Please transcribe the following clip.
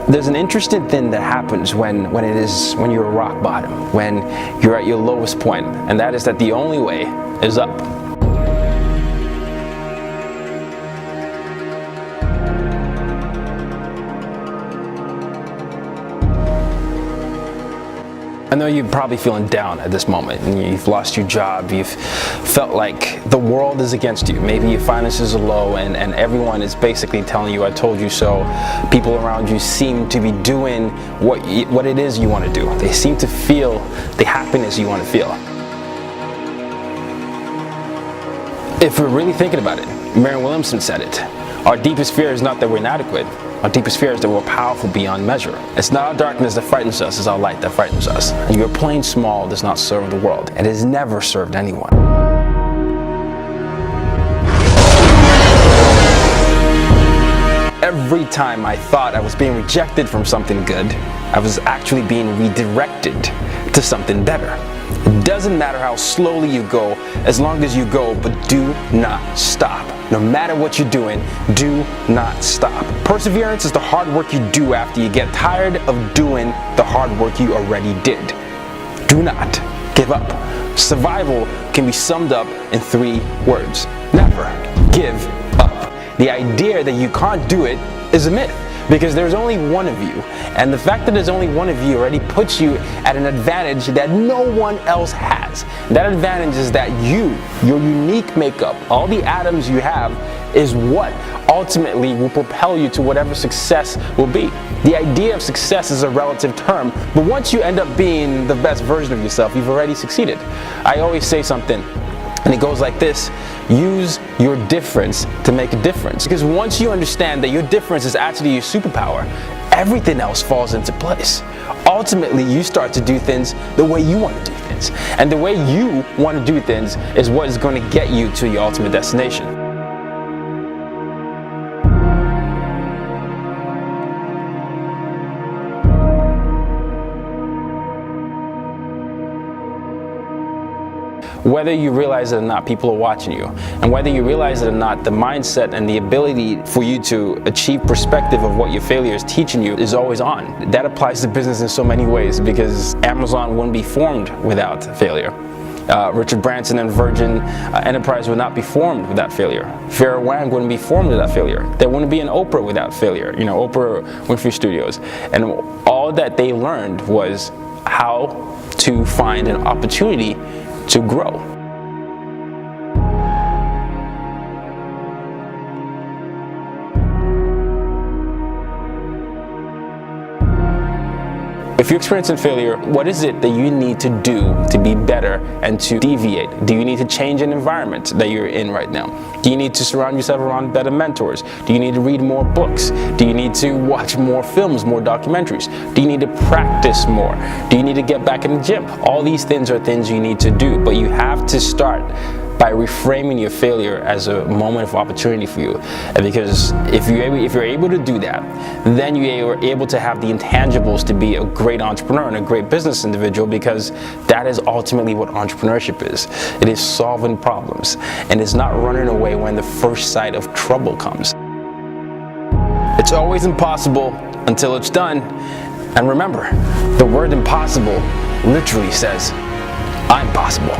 There's an interesting thing that happens when you're at rock bottom, when you're at your lowest point, and that is that the only way is up. I know you're probably feeling down at this moment, and you've lost your job, you've felt like the world is against you. Maybe your finances are low and everyone is basically telling you, I told you so. People around you seem to be doing what it is you want to do. They seem to feel the happiness you want to feel. If we're really thinking about it, Marianne Williamson said it. Our deepest fear is not that we're inadequate. Our deepest fear is that we're powerful beyond measure. It's not our darkness that frightens us, it's our light that frightens us. And your playing small does not serve the world. It has never served anyone. Every time I thought I was being rejected from something good, I was actually being redirected to something better. It doesn't matter how slowly you go, as long as you go, but do not stop. No matter what you're doing, do not stop. Perseverance is the hard work you do after you get tired of doing the hard work you already did. Do not give up. Survival can be summed up in 3 words. Never give up. The idea that you can't do it is a myth, because there's only one of you, and the fact that there's only one of you already puts you at an advantage that no one else has. That advantage is that your unique makeup, all the atoms you have, is what ultimately will propel you to whatever success will be. The idea of success is a relative term, but once you end up being the best version of yourself, you've already succeeded. I always say something, and it goes like this: use your difference to make a difference. Because once you understand that your difference is actually your superpower, everything else falls into place. Ultimately, you start to do things the way you want to do things. And the way you want to do things is what is going to get you to your ultimate destination. Whether you realize it or not, people are watching you. And whether you realize it or not, the mindset and the ability for you to achieve perspective of what your failure is teaching you is always on. That applies to business in so many ways, because Amazon wouldn't be formed without failure. Richard Branson and Virgin Enterprise would not be formed without failure. Farr wouldn't be formed without failure. There wouldn't be an Oprah without failure. Oprah Winfrey Studios. And all that they learned was how to find an opportunity to grow. If you're experiencing failure, what is it that you need to do to be better and to deviate? Do you need to change an environment that you're in right now? Do you need to surround yourself around better mentors? Do you need to read more books? Do you need to watch more films, more documentaries? Do you need to practice more? Do you need to get back in the gym? All these things are things you need to do, but you have to start by reframing your failure as a moment of opportunity for you. Because if you're able to do that, then you are able to have the intangibles to be a great entrepreneur and a great business individual, because that is ultimately what entrepreneurship is. It is solving problems, and it's not running away when the first sight of trouble comes. It's always impossible until it's done. And remember, the word impossible literally says, I'm possible.